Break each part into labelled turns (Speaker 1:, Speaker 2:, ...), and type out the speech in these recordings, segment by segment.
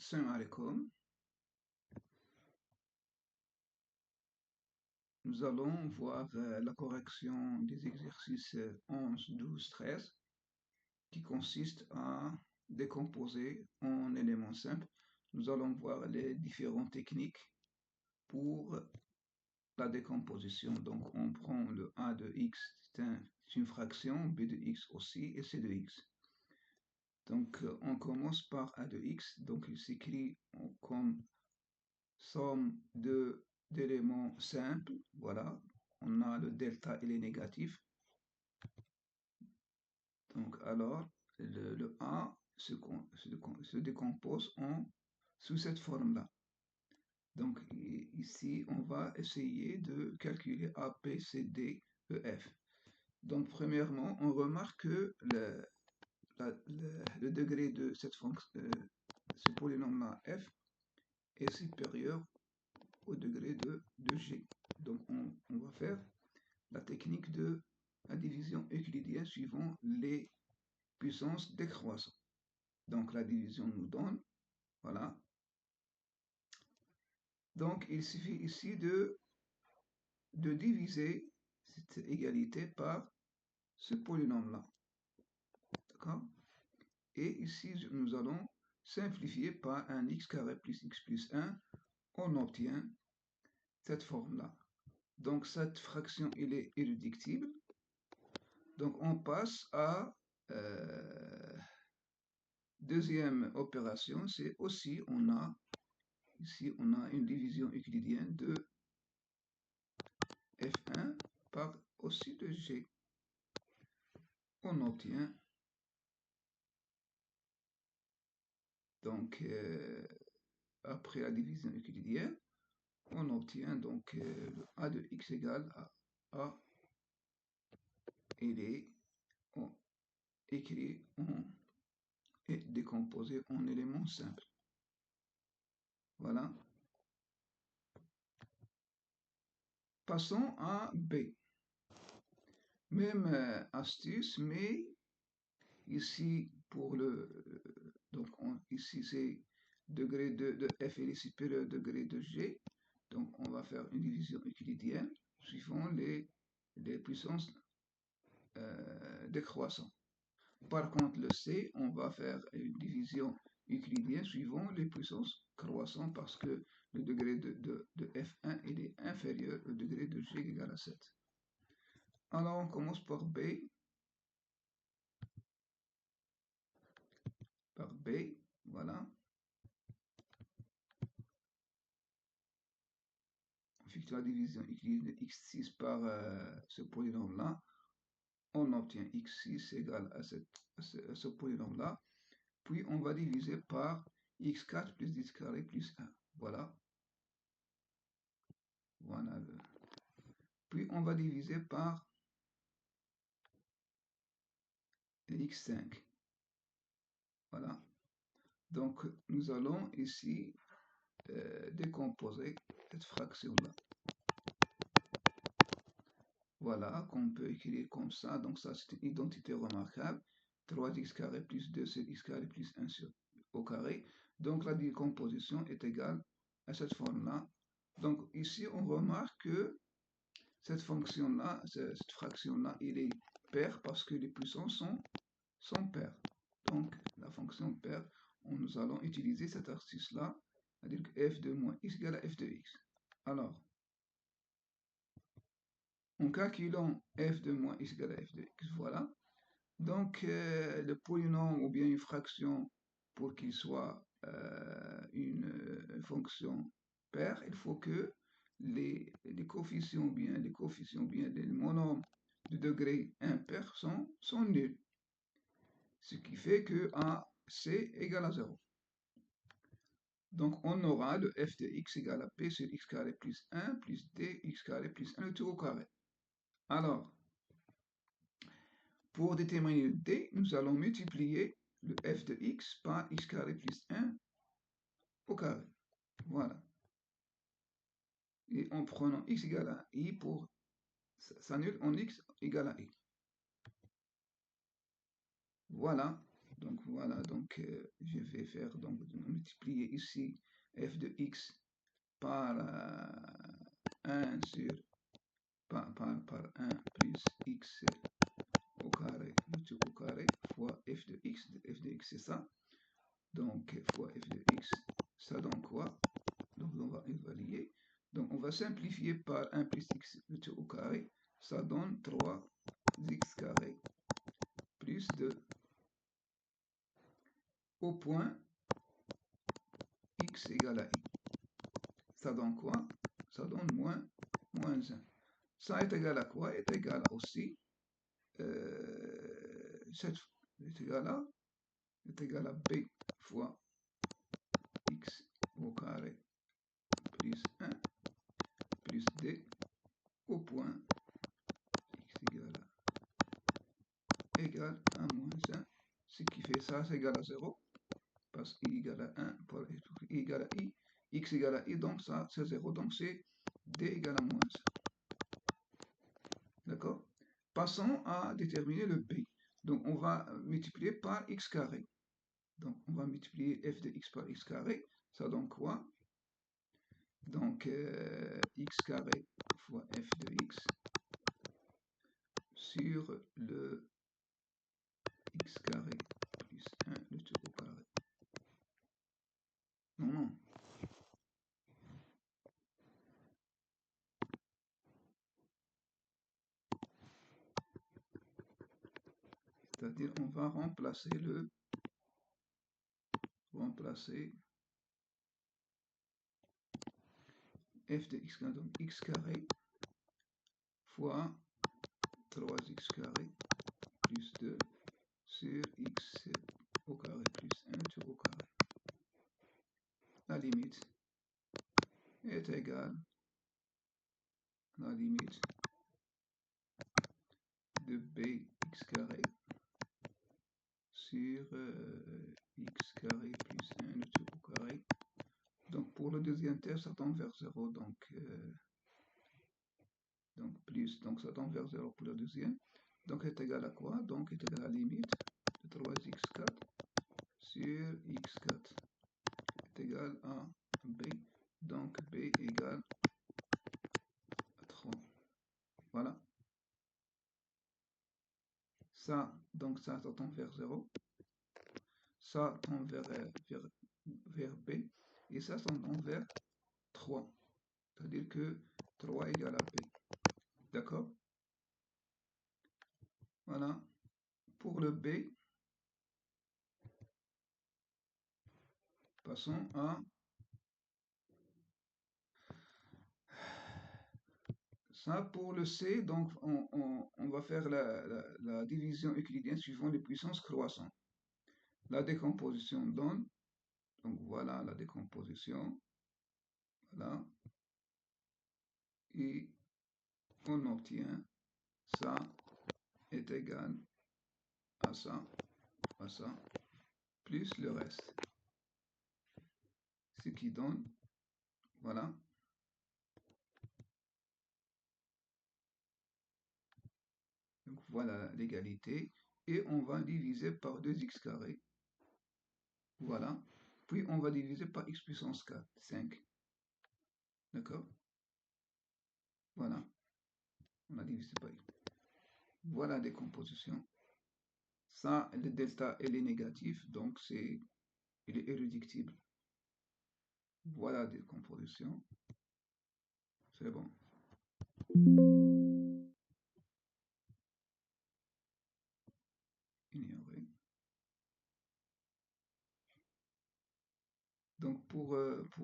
Speaker 1: Salam alaikum. Nous allons voir la correction des exercices 11, 12, 13 qui consiste à décomposer en éléments simples. Nous allons voir les différentes techniques pour la décomposition. Donc on prend le a de x, c'est une fraction, b de x aussi et c de x. Donc on commence par a de x, donc il s'écrit comme somme d'éléments simples, voilà, on a le delta, il est négatif, donc alors le A se décompose sous cette forme-là. Donc ici, on va essayer de calculer A, B, C, D, E, F. Donc premièrement, on remarque que le degré de cette fonction, ce polynôme-là F, est supérieur au degré de G. Donc on va faire la technique de la division euclidienne suivant les puissances décroissantes. Donc la division nous donne, voilà. Donc il suffit ici de diviser cette égalité par ce polynôme-là. D'accord? Et ici, nous allons simplifier par un x carré plus x plus 1. On obtient cette forme-là. Donc cette fraction, elle est irréductible. Donc on passe à deuxième opération, c'est aussi, ici on a une division euclidienne de f1 par aussi de g. On obtient donc après la division euclidienne, on obtient donc le a de x égale à a, il est écrit et décomposé en éléments simples. Voilà. Passons à B. Même astuce, mais ici pour donc ici c'est degré de f est supérieur au degré de g. Donc on va faire une division euclidienne suivant les puissances décroissantes. Par contre, le C, on va faire une division euclidienne suivant les puissances croissantes parce que le degré de F1 il est inférieur au degré de G égale à 7. Alors, on commence par B. Par B, voilà. On fixe la division euclidienne de x6 par ce polynôme-là. On obtient x6 égale à ce polynôme-là. Puis, on va diviser par x4 plus x carré plus 1. Voilà. Voilà. Puis, on va diviser par x5. Voilà. Donc, nous allons ici décomposer cette fraction-là. Voilà, qu'on peut écrire comme ça. Donc, ça, c'est une identité remarquable. 3x carré plus 2, c'est x carré plus 1 au carré. Donc, la décomposition est égale à cette forme-là. Donc, ici, on remarque que cette fonction-là, cette fraction-là, il est paire parce que les puissances sont paires. Donc, la fonction paire, nous allons utiliser cette astuce-là, c'est-à-dire que f de moins x égale à f de x. Alors, en calculant f de moins x égale à f de x, voilà. Donc, le polynôme ou bien une fraction, pour qu'il soit une fonction paire, il faut que les coefficients bien les monomes de degré impair sont nuls. Ce qui fait que AC égale à 0. Donc on aura le f de x égale à p sur x carré plus 1 plus d x carré plus 1 tout au carré. Alors, pour déterminer le d, nous allons multiplier le f de x par x carré plus 1 au carré. Voilà. Et en prenant x égale à i pour s'annule en x égale à i. Voilà. Donc voilà, donc je vais faire, donc multiplier ici f de x par 1 sur, par 1 plus x au carré, le tout au carré, fois f de x c'est ça, donc fois f de x, ça donne quoi? Donc on va évaluer, donc on va simplifier par 1 plus x le tout au carré, ça donne 3x carré plus 2 au point x égale à i. Ça donne quoi? Ça donne moins 1. Ça est égal à quoi? Est égal aussi, est égal à b fois x au carré plus 1 plus d au point x égale à moins 1. Ce qui fait ça, c'est égal à 0. Parce i égale à 1 pour i égale à i, x égale à i, donc ça c'est 0, donc c'est d égale à moins 1. D'accord? Passons à déterminer le b. Donc on va multiplier par x carré. Donc on va multiplier f de x par x carré. Ça donne quoi? Donc x carré fois f de x sur le x carré plus 1 le tout au carré. Non. C'est-à-dire on va remplacer f de x carré, donc x carré fois 3x carré plus 2 sur x au carré plus 1 tout au carré. La limite est égale à la limite de bx carré sur x carré plus 1 le tout au carré. Donc pour le deuxième terme, ça tend vers 0, donc plus, donc ça tend vers 0 pour le deuxième. Donc est égal à quoi? Donc est égal à la limite de 3x4 sur x4 est égal à b. Donc b égale à 3. Voilà. Ça, donc ça tend vers 0. Ça tend vers b. Et ça tend vers 3. C'est-à-dire que 3 égale à b. D'accord? Voilà. Pour le b, passons à ça. Pour le c, donc on va faire la division euclidienne suivant les puissances croissantes. La décomposition donne, donc voilà la décomposition, voilà, et on obtient ça est égal à ça, plus le reste. Ce qui donne, voilà, donc voilà l'égalité, et on va diviser par 2x carré, voilà, puis on va diviser par x puissance 4, 5, d'accord, voilà, on a divisé par x. Voilà la décomposition. Ça, le delta, elle est négatif, donc il est irréductible. Voilà la décomposition. C'est bon. Ignorer. Donc pour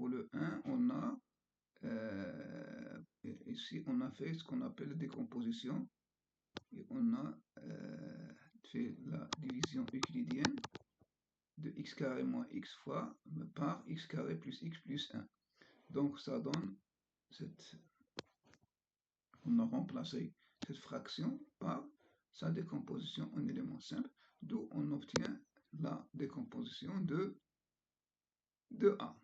Speaker 1: le 1, on a ici on a fait ce qu'on appelle la décomposition et on a fait la division euclidienne de x carré moins x fois par x carré plus x plus 1. Donc ça donne on a remplacé cette fraction par sa décomposition en éléments simples, d'où on obtient la décomposition de A.